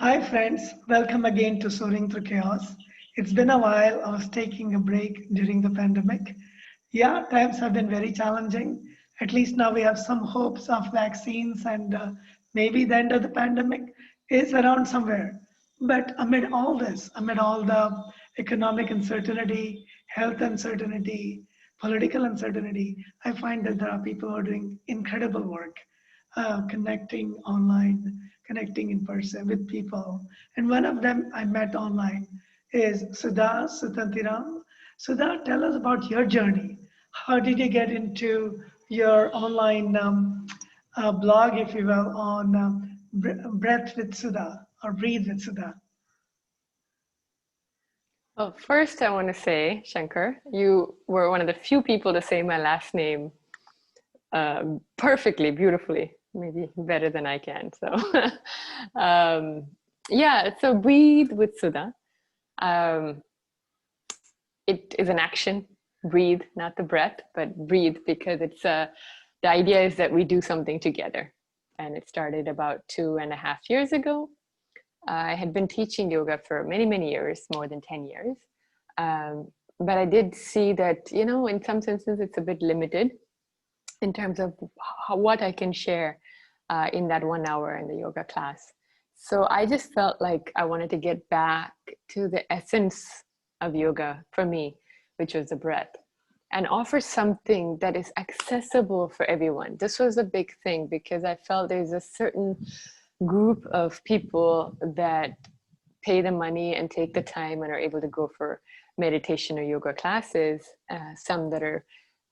Hi friends, welcome again to Soaring Through Chaos. It's been a while. I was taking a break during the pandemic. Yeah, times have been very challenging. At least now we have some hopes of vaccines and maybe the end of the pandemic is around somewhere. But amid all this, amid all the economic uncertainty, health uncertainty, political uncertainty, I find that there are people who are doing incredible work, connecting online, connecting in person with people. And one of them I met online is Sudha Sutantiram. Sudha, tell us about your journey. How did you get into your online blog, if you will, on Breath with Sudha or Breathe with Sudha? Well, first I want to say, Shankar, you were one of the few people to say my last name perfectly, beautifully, maybe better than I can. So, um, yeah, so breathe with Sudha. Um, it is an action, breathe, not the breath, but breathe because the idea is that we do something together. And it started about 2.5 years ago. I had been teaching yoga for many, many years, more than 10 years. But I did see that, in some senses, it's a bit limited in terms of what I can share in that 1 hour in the yoga class. So I just felt like I wanted to get back to the essence of yoga for me, which was the breath, and offer something that is accessible for everyone. This was a big thing because I felt there's a certain group of people that pay the money and take the time and are able to go for meditation or yoga classes, some that are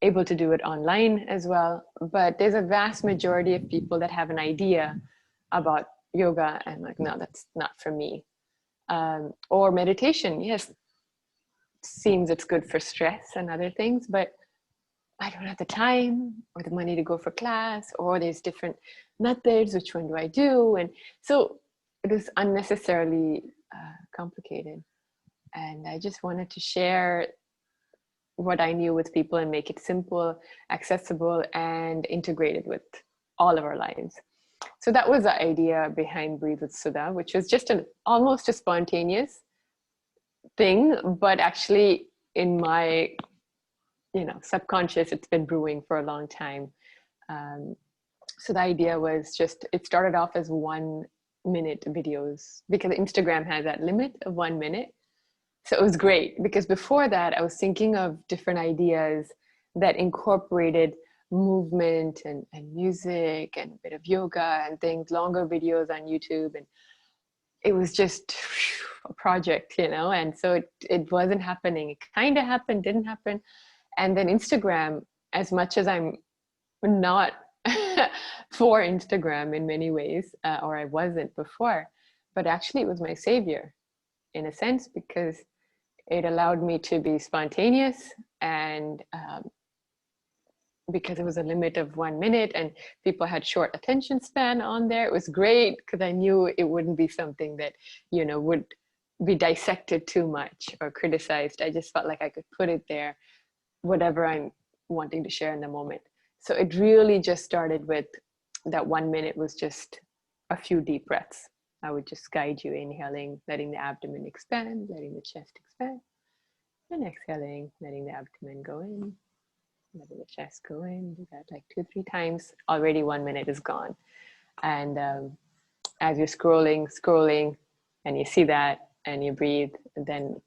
able to do it online as well. But there's a vast majority of people that have an idea about yoga and like, no, that's not for me. Or meditation, yes, seems it's good for stress and other things, but I don't have the time or the money to go for class, or there's different methods, which one do I do? And so it was unnecessarily complicated. And I just wanted to share what I knew with people and make it simple, accessible, and integrated with all of our lives. So that was the idea behind Breathe with Sudha, which was just almost a spontaneous thing, but actually in my subconscious, it's been brewing for a long time. So the idea was it started off as 1-minute videos because Instagram has that limit of 1 minute. So it was great because before that, I was thinking of different ideas that incorporated movement and music and a bit of yoga and things, longer videos on YouTube. And it was just a project, and so it wasn't happening. It kind of happened, didn't happen. And then Instagram, as much as I'm not for Instagram in many ways, or I wasn't before, but actually it was my savior in a sense because it allowed me to be spontaneous, and because it was a limit of 1 minute and people had short attention span on there, it was great because I knew it wouldn't be something that, would be dissected too much or criticized. I just felt like I could put it there, whatever I'm wanting to share in the moment. So it really just started with that 1 minute was just a few deep breaths. I would just guide you inhaling, letting the abdomen expand, letting the chest expand, and exhaling, letting the abdomen go in, letting the chest go in. Do that like 2-3 times. Already 1 minute is gone. And as you're scrolling, and you see that and you breathe, then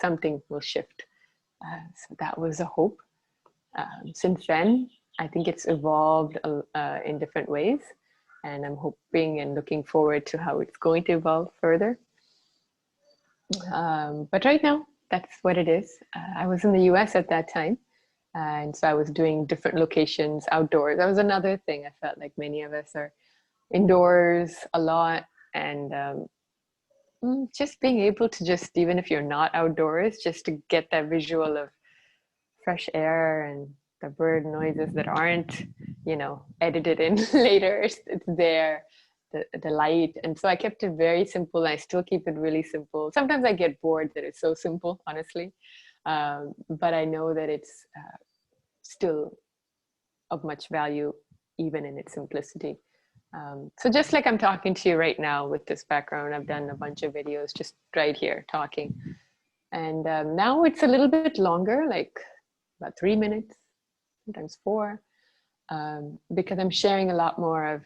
something will shift. So that was a hope. Since then, I think it's evolved in different ways, and I'm hoping and looking forward to how it's going to evolve further. But right now, that's what it is. I was in the US at that time, and so I was doing different locations outdoors. That was another thing. I felt like many of us are indoors a lot, and just being able to just, even if you're not outdoors, just to get that visual of fresh air and the bird noises that aren't, edited in later. It's there, the light. And so I kept it very simple. I still keep it really simple. Sometimes I get bored that it's so simple, honestly. But I know that it's still of much value, even in its simplicity. So just like I'm talking to you right now with this background, I've done a bunch of videos just right here talking. And now it's a little bit longer, like about 3 minutes, sometimes 4, because I'm sharing a lot more of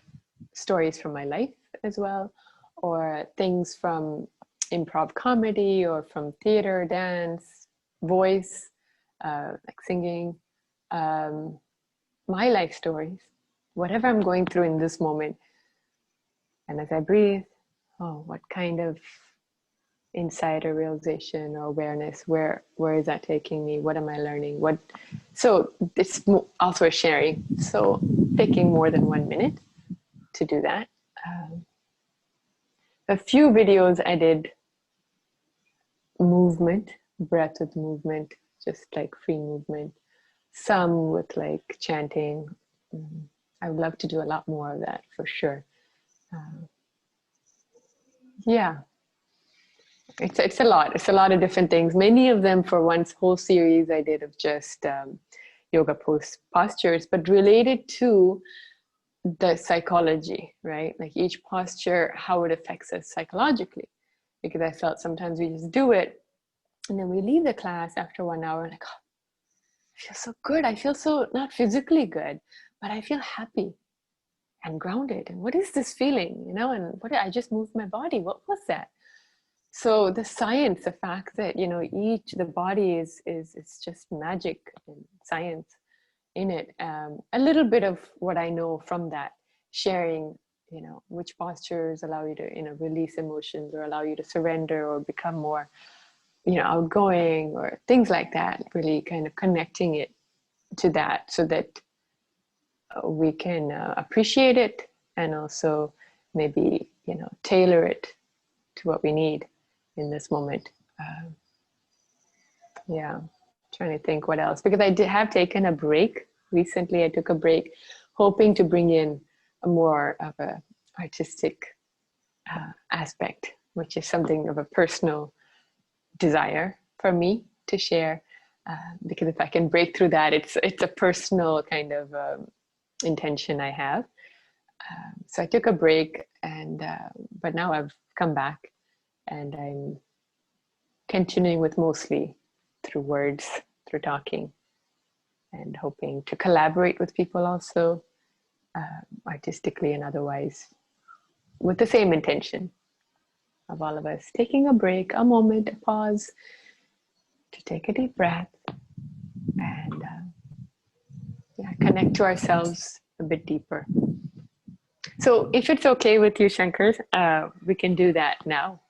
stories from my life as well, or things from improv comedy or from theater, dance, voice, like singing, my life stories, whatever I'm going through in this moment. And as I breathe, oh, what kind of insight or realization or awareness, where is that taking me? What am I learning? So it's also a sharing. So picking more than 1 minute to do that. A few videos I did movement, breath with movement, just like free movement. Some with like chanting. I would love to do a lot more of that for sure. Yeah, it's a lot. It's a lot of different things. Many of them for one whole series I did of just yoga postures, but related to the psychology, right? Like each posture, how it affects us psychologically. Because I felt sometimes we just do it and then we leave the class after 1 hour like, oh, I feel so good. I feel so not physically good, but I feel happy and grounded. And what is this feeling? You know, and I just moved my body. What was that? So the science, the fact that, you know, the body is just magic and science in it. A little bit of what I know from that, sharing, you know, which postures allow you to, you know, release emotions or allow you to surrender or become more, you know, outgoing or things like that, really kind of connecting it to that so that we can appreciate it and also maybe, you know, tailor it to what we need in this moment. Yeah, trying to think what else, because I have taken a break recently. I took a break hoping to bring in a more of a artistic aspect, which is something of a personal desire for me to share, because if I can break through that, it's a personal kind of intention I have. So I took a break, and but now I've come back and I'm continuing with mostly through words, through talking, and hoping to collaborate with people also, artistically and otherwise, with the same intention of all of us taking a break, a moment, a pause, to take a deep breath and connect to ourselves a bit deeper. So if it's okay with you, Shankar, we can do that now.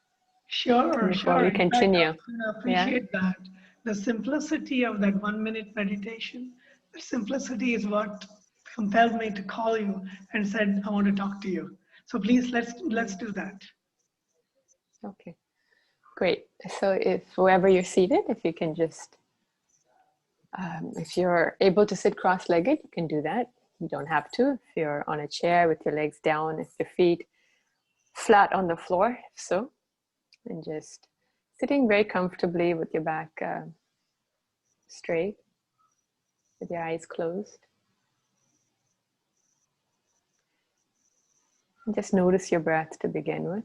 Sure, Before sure. we In fact, I continue. was going to Yeah. appreciate that. The simplicity of that 1 minute meditation, the simplicity is what compelled me to call you and said, I want to talk to you. So please, let's do that. Okay. Great. So if wherever you're seated, if you can just, if you're able to sit cross-legged, you can do that. You don't have to. If you're on a chair with your legs down, if your feet flat on the floor, if so, and just sitting very comfortably with your back straight, with your eyes closed. And just notice your breath to begin with.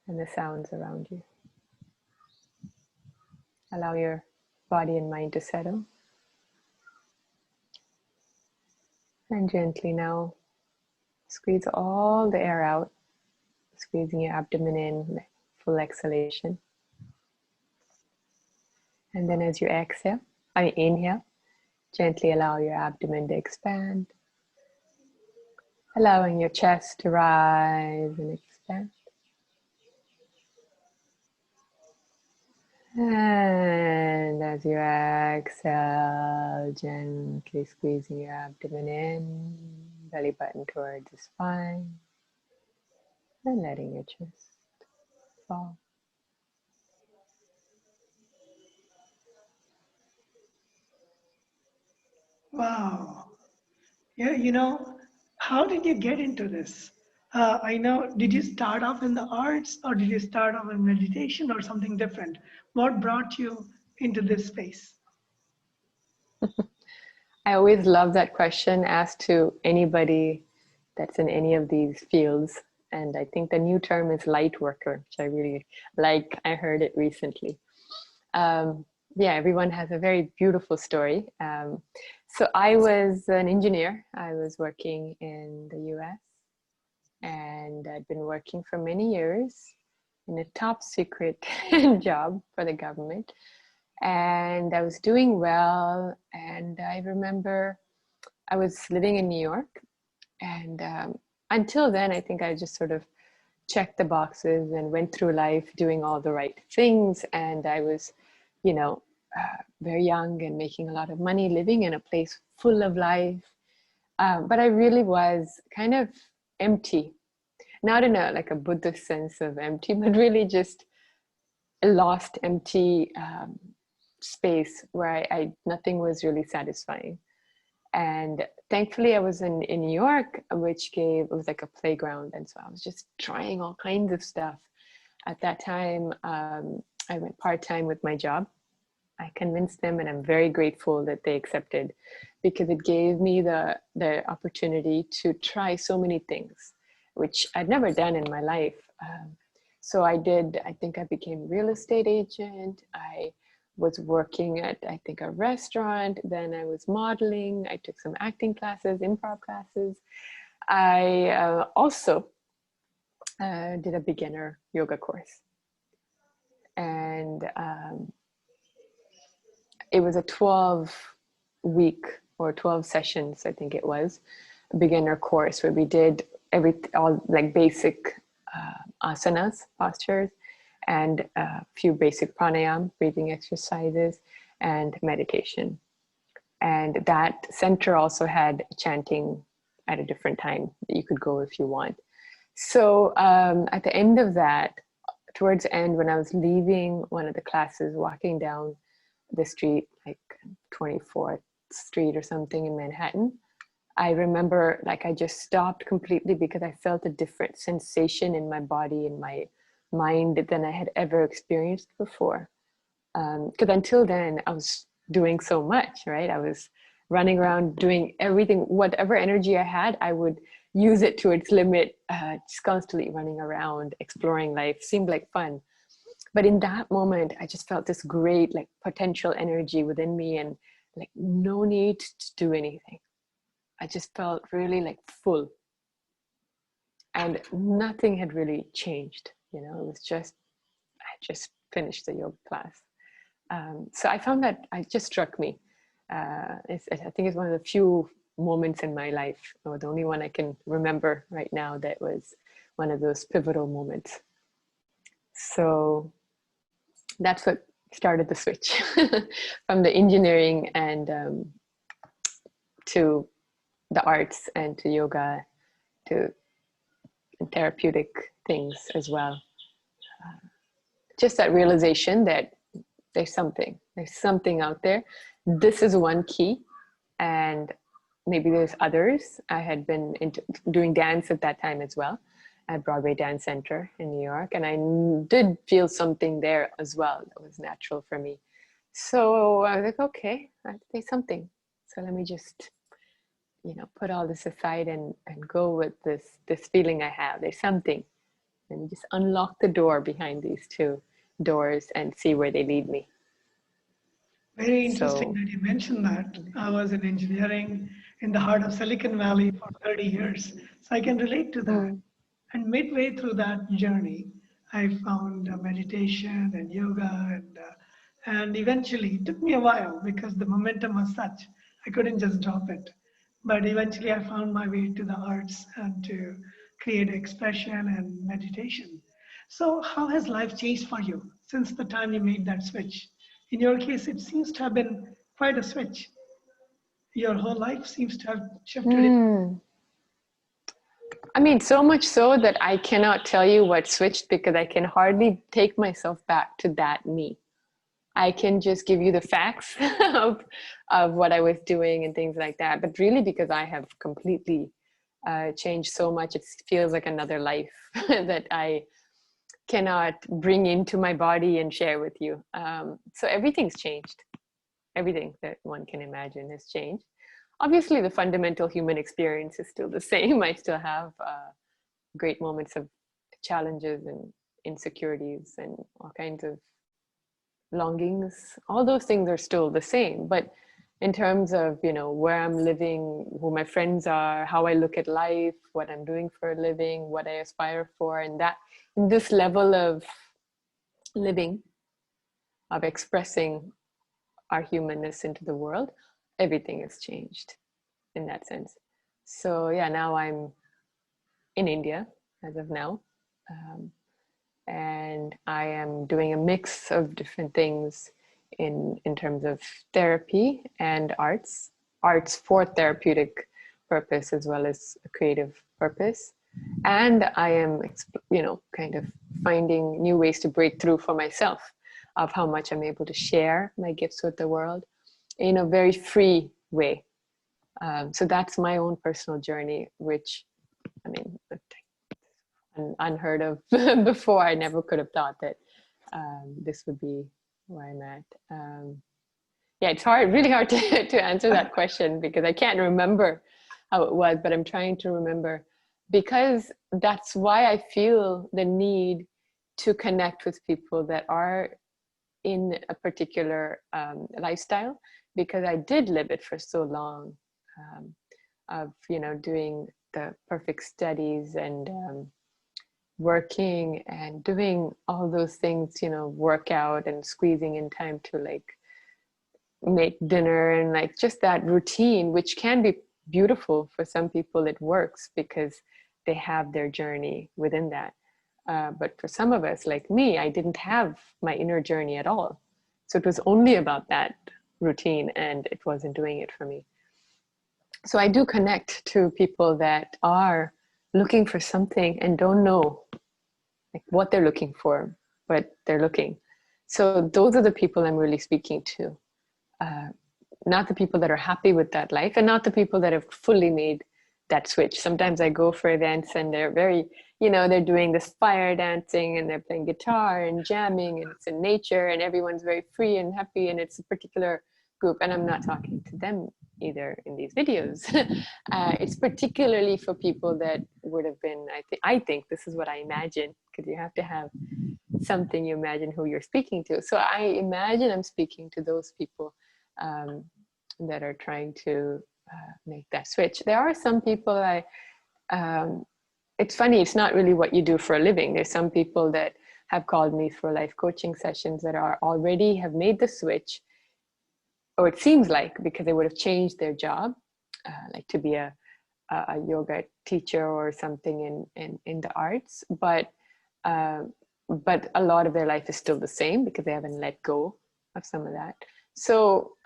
And the sounds around you. Allow your body and mind to settle. And gently now squeeze all the air out, squeezing your abdomen in, full exhalation. And then as you inhale, gently allow your abdomen to expand, allowing your chest to rise and expand. And as you exhale, gently squeezing your abdomen in, belly button towards the spine, and letting your chest fall. Wow. Yeah, you know, how did you get into this? I know, did you start off in the arts or did you start off in meditation or something different? What brought you into this space? I always love that question asked to anybody that's in any of these fields. And I think the new term is light worker, which I really like. I heard it recently. Um, yeah, everyone has a very beautiful story. So I was an engineer. I was working in the US, and I'd been working for many years in a top secret job for the government. And I was doing well. And I remember I was living in New York. And until then, I think I just sort of checked the boxes and went through life doing all the right things. And I was, you know, very young and making a lot of money, living in a place full of life. But I really was kind of empty, not in a like a Buddhist sense of empty, but really just a lost, empty space where I nothing was really satisfying. And thankfully I was in New York, which it was like a playground. And so I was just trying all kinds of stuff. At that time, I went part-time with my job. I convinced them, and I'm very grateful that they accepted, because it gave me the opportunity to try so many things, which I'd never done in my life. So I think I became a real estate agent. I was working at, I think, a restaurant. Then I was modeling. I took some acting classes, improv classes. I also did a beginner yoga course. And it was a 12-week or 12 sessions, I think it was, a beginner course where we did all like basic asanas, postures, and a few basic pranayama, breathing exercises, and meditation. And that center also had chanting at a different time that you could go if you want. So at the end of that, towards the end, when I was leaving one of the classes, walking down the street, like 24th Street or something in Manhattan, I remember like I just stopped completely, because I felt a different sensation in my body, in my mind, than I had ever experienced before. Because until then I was doing so much, right? I was running around doing everything, whatever energy I had, I would use it to its limit, just constantly running around, exploring life, seemed like fun. But in that moment, I just felt this great like potential energy within me, and like no need to do anything. I just felt really like full, and nothing had really changed. It was just, I just finished the yoga class. So I found that it just struck me. I think it's one of the few moments in my life, or the only one I can remember right now, that was one of those pivotal moments. So that's what started the switch from the engineering and to the arts, and to yoga, to therapeutic things as well. Just that realization that there's something out there. This is one key, and maybe there's others. I had been doing dance at that time as well, at Broadway Dance Center in New York, and I did feel something there as well that was natural for me. So I was like, okay, there's something. So let me just, put all this aside and go with this feeling I have. There's something. Let me just unlock the door behind these two doors and see where they lead me. Very interesting that you mentioned that. I was in engineering in the heart of Silicon Valley for 30 years. So I can relate to that. And midway through that journey, I found meditation and yoga, and eventually it took me a while because the momentum was such. I couldn't just drop it. But eventually I found my way to the arts and to create expression and meditation. So how has life changed for you since the time you made that switch? In your case, it seems to have been quite a switch. Your whole life seems to have shifted. I mean, so much so that I cannot tell you what switched, because I can hardly take myself back to that me. I can just give you the facts of what I was doing and things like that. But really, because I have completely changed so much, it feels like another life that I cannot bring into my body and share with you. So everything's changed. Everything that one can imagine has changed. obviously the fundamental human experience is still the same. I still have great moments of challenges and insecurities and all kinds of longings. All those things are still the same, but in terms of, you know, where I'm living, who my friends are, how I look at life, what I'm doing for a living, what I aspire for, and that in this level of living, of expressing our humanness into the world, everything has changed in that sense. So yeah, now I'm in India as of now. And I am doing a mix of different things in terms of therapy and arts for therapeutic purpose as well as a creative purpose. And I am, you know, kind of finding new ways to break through for myself of how much I'm able to share my gifts with the world in a very free way. So that's my own personal journey, which, I mean, unheard of before. I never could have thought that this would be where I'm at. Yeah, it's really hard to answer that question because I can't remember how it was, but I'm trying to remember, because that's why I feel the need to connect with people that are in a particular lifestyle, because I did live it for so long, of, you know, doing the perfect studies and working and doing all those things, you know, work out and squeezing in time to like make dinner and like just that routine, which can be beautiful for some people. It works because they have their journey within that. But for some of us, like me, I didn't have my inner journey at all. So it was only about that routine and it wasn't doing it for me. So I do connect to people that are looking for something and don't know like what they're looking for, but they're looking. So those are the people I'm really speaking to. Not the people that are happy with that life and not the people that have fully made that switch. Sometimes I go for events and they're very, you know, they're doing this fire dancing and they're playing guitar and jamming and it's in nature and everyone's very free and happy and it's a particular group. And I'm not talking to them either in these videos. It's particularly for people that would have been, I think this is what I imagine, because you have to have something you imagine who you're speaking to. So I imagine I'm speaking to those people that are trying to make that switch. There are some people it's funny, it's not really what you do for a living. There's some people that have called me for life coaching sessions that are already have made the switch, or it seems like, because they would have changed their job, like to be a yoga teacher or something in the arts, but a lot of their life is still the same because they haven't let go of some of that. So,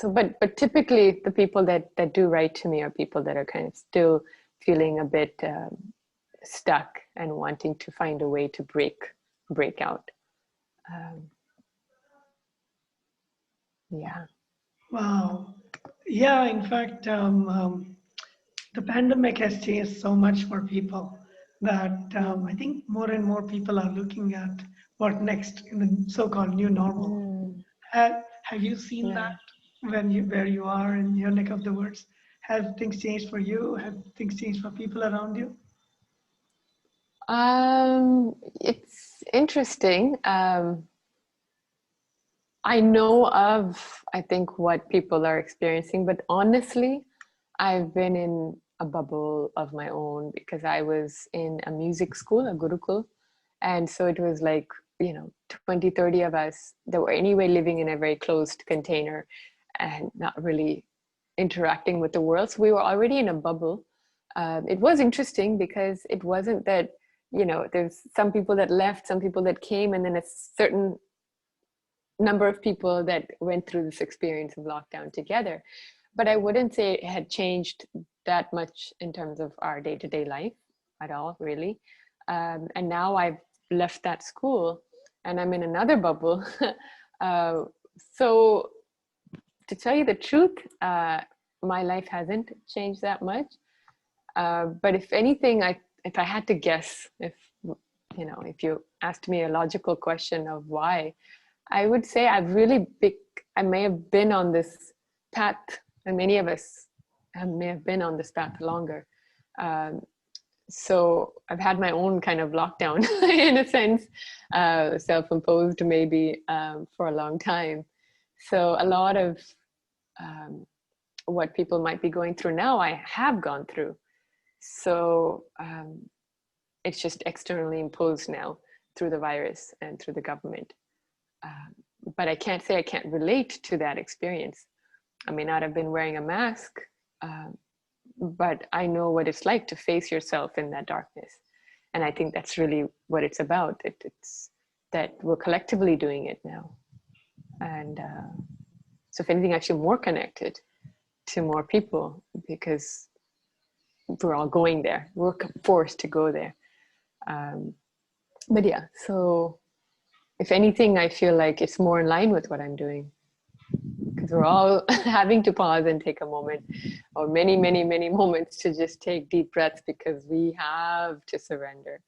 but typically the people that do write to me are people that are kind of still feeling a bit stuck and wanting to find a way to break out. Yeah. Wow. Yeah, in fact, the pandemic has changed so much for people that I think more and more people are looking at what next in the so-called new normal. Have you seen Yeah. that where you are in your neck of the woods? Have things changed for you? Have things changed for people around you? It's interesting. I know of, I think, what people are experiencing, but honestly, I've been in a bubble of my own because I was in a music school, a gurukul. And so it was like, 20, 30 of us that were anyway living in a very closed container and not really interacting with the world. So we were already in a bubble. It was interesting because it wasn't that, there's some people that left, some people that came, and then a certain number of people that went through this experience of lockdown together. But I wouldn't say it had changed that much in terms of our day-to-day life at all, really. And now I've left that school and I'm in another bubble. So to tell you the truth, my life hasn't changed that much. But if anything, if I had to guess, if you asked me a logical question of why, I would say I may have been on this path, and many of us may have been on this path longer. So I've had my own kind of lockdown in a sense, self-imposed maybe, for a long time. So a lot of what people might be going through now, I have gone through. So it's just externally imposed now through the virus and through the government. But I can't say I can't relate to that experience. I may not have been wearing a mask, but I know what it's like to face yourself in that darkness. And I think that's really what it's about. It's that we're collectively doing it now. And so if anything, I feel more connected to more people because we're all going there. We're forced to go there. But yeah, so if anything, I feel like it's more in line with what I'm doing, because we're all having to pause and take a moment, or many, many, many moments, to just take deep breaths, because we have to surrender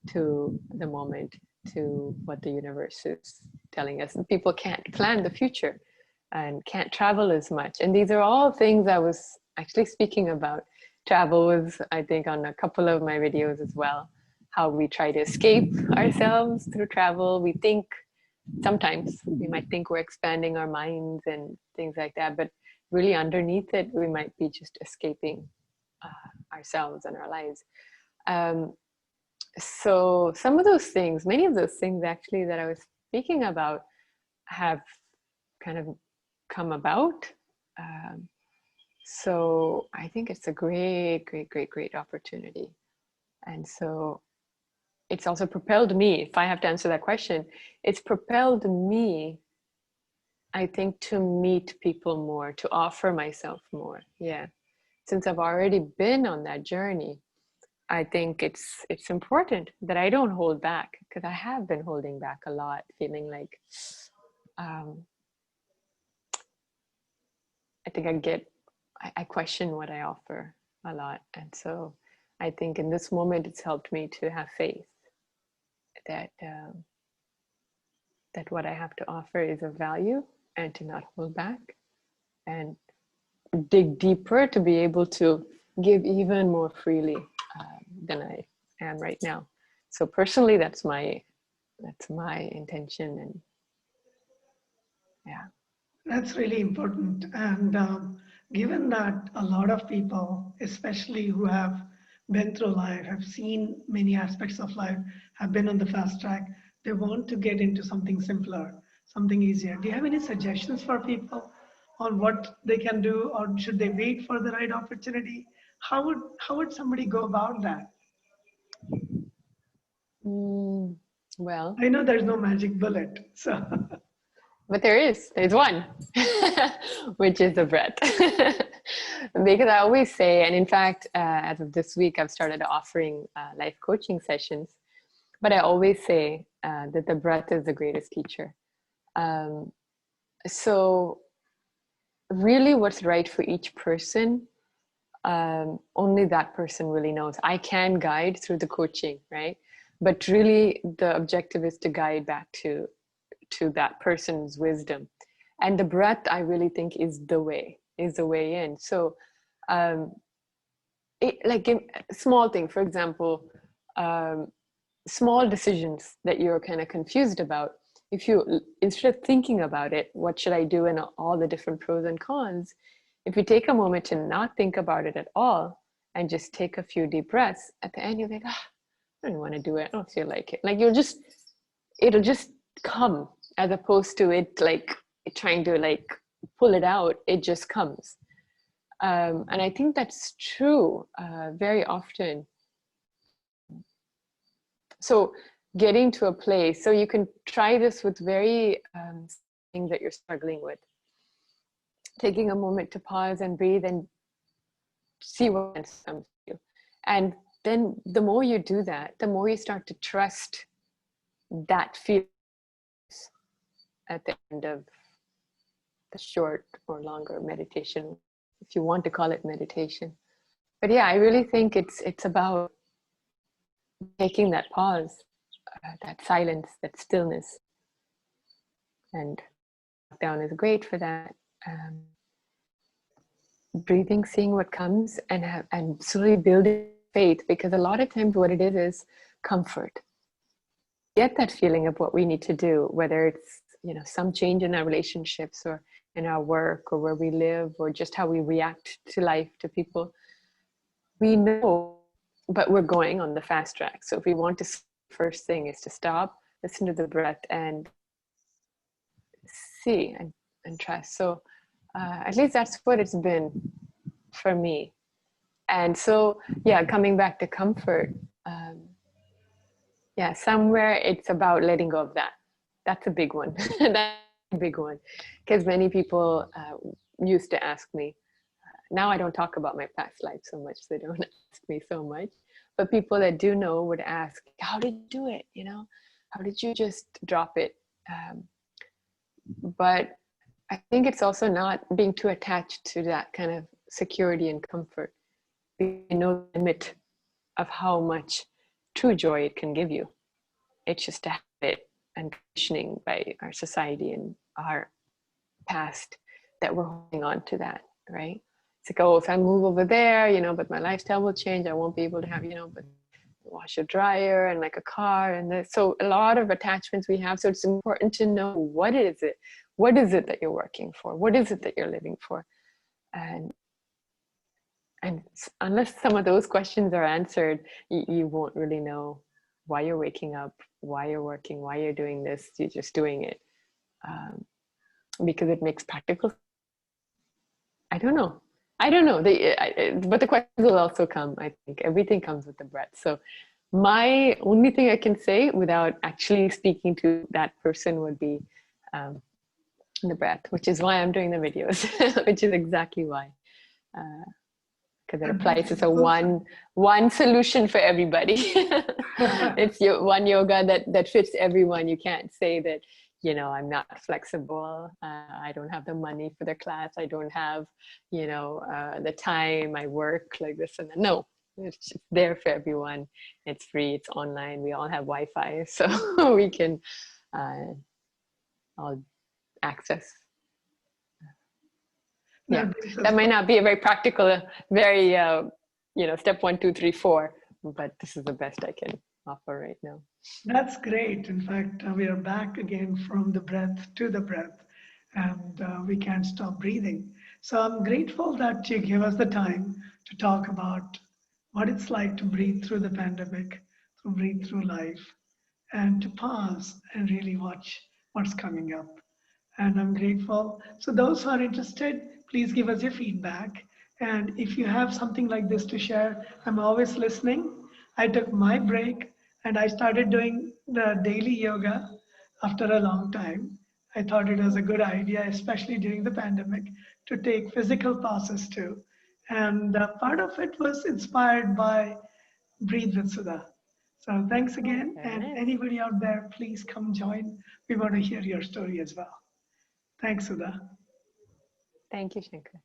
to the moment, to what the universe is telling us. And people can't plan the future and can't travel as much. And these are all things I was actually speaking about. Travel was, I think, on a couple of my videos as well, how we try to escape ourselves through travel. We think, sometimes we might think we're expanding our minds and things like that, but really underneath it, we might be just escaping ourselves and our lives. So some of those things, many of those things actually that I was speaking about have kind of come about. So I think it's a great, great, great, great opportunity. And so it's also propelled me, if I have to answer that question, it's propelled me, I think, to meet people more, to offer myself more. Yeah. Since I've already been on that journey, I think it's important that I don't hold back, because I have been holding back a lot, feeling like I think I question what I offer a lot. And so I think in this moment, it's helped me to have faith that that what I have to offer is of value, and to not hold back and dig deeper to be able to give even more freely than I am right now. So personally, that's my intention. And yeah, That's really important. And given that a lot of people, especially who have been through life, have seen many aspects of life, have been on the fast track, they want to get into something simpler, something easier. Do you have any suggestions for people on what they can do, or should they wait for the right opportunity? How would somebody go about that? well, I know there's no magic bullet, so but there's one, which is the breath. Because I always say, and in fact, as of this week, I've started offering life coaching sessions, but I always say that the breath is the greatest teacher. So really what's right for each person, only that person really knows. I can guide through the coaching, right? But really the objective is to guide back to that person's wisdom. And the breath, I really think, is the way in. So like in small thing, for example, small decisions that you're kind of confused about, if you, instead of thinking about it, what should I do, and all the different pros and cons, if you take a moment to not think about it at all and just take a few deep breaths, at the end you're like, I don't want to do it, I don't feel like it. Like it'll just come, as opposed to it like trying to like pull it out, it just comes. And I think that's true very often. So getting to a place, so you can try this with very things that you're struggling with. Taking a moment to pause and breathe and see what comes to you. And then the more you do that, the more you start to trust that feeling at the end of the short or longer meditation, if you want to call it meditation. But yeah, I really think it's about taking that pause, that silence, that stillness. And lockdown is great for that. breathing, seeing what comes, and slowly building faith, because a lot of times what it is comfort. Get that feeling of what we need to do, whether it's, you know, some change in our relationships or in our work or where we live or just how we react to life, to people. We know, but we're going on the fast track. So if we want to, first thing is to stop, listen to the breath, and see and trust. So at least that's what it's been for me. And so, yeah, coming back to comfort, yeah, somewhere it's about letting go of that. That's a big one. That's a big one. Because many people used to ask me, now I don't talk about my past life so much, so they don't ask me so much. But people that do know would ask, how did you do it? You know, how did you just drop it? But I think it's also not being too attached to that kind of security and comfort. We know the limit of how much true joy it can give you. It's just a habit and conditioning by our society and our past that we're holding on to that, right? It's like, oh, if I move over there, you know, but my lifestyle will change. I won't be able to have, you know, but washer dryer and like a car and this. So a lot of attachments we have. So it's important to know what is it that you're working for? What is it that you're living for? And unless some of those questions are answered, you won't really know why you're waking up, why you're working, why you're doing this. You're just doing it because it makes practical. I don't know. But the questions will also come. I think everything comes with the breath. So my only thing I can say without actually speaking to that person would be the breath, which is why I'm doing the videos, which is exactly why. Because it applies as a one solution for everybody. It's one yoga that fits everyone. You can't say that, you know, I'm not flexible. I don't have the money for the class. I don't have, you know, the time. I work like this and that. No, it's just there for everyone. It's free. It's online. We all have Wi-Fi, so we can all access. Yeah, that might not be a very practical, very, you know, step 1, 2, 3, 4, but this is the best I can offer right now. That's great. In fact, we are back again from the breath to the breath, and we can't stop breathing. So I'm grateful that you give us the time to talk about what it's like to breathe through the pandemic, to breathe through life, and to pause and really watch what's coming up. And I'm grateful. So those who are interested, please give us your feedback. And if you have something like this to share, I'm always listening. I took my break and I started doing the daily yoga after a long time. I thought it was a good idea, especially during the pandemic, to take physical pauses too. And part of it was inspired by Breathe with Sudha. So thanks again. And anybody out there, please come join. We want to hear your story as well. Thanks, Sudha. Thank you, Shankar.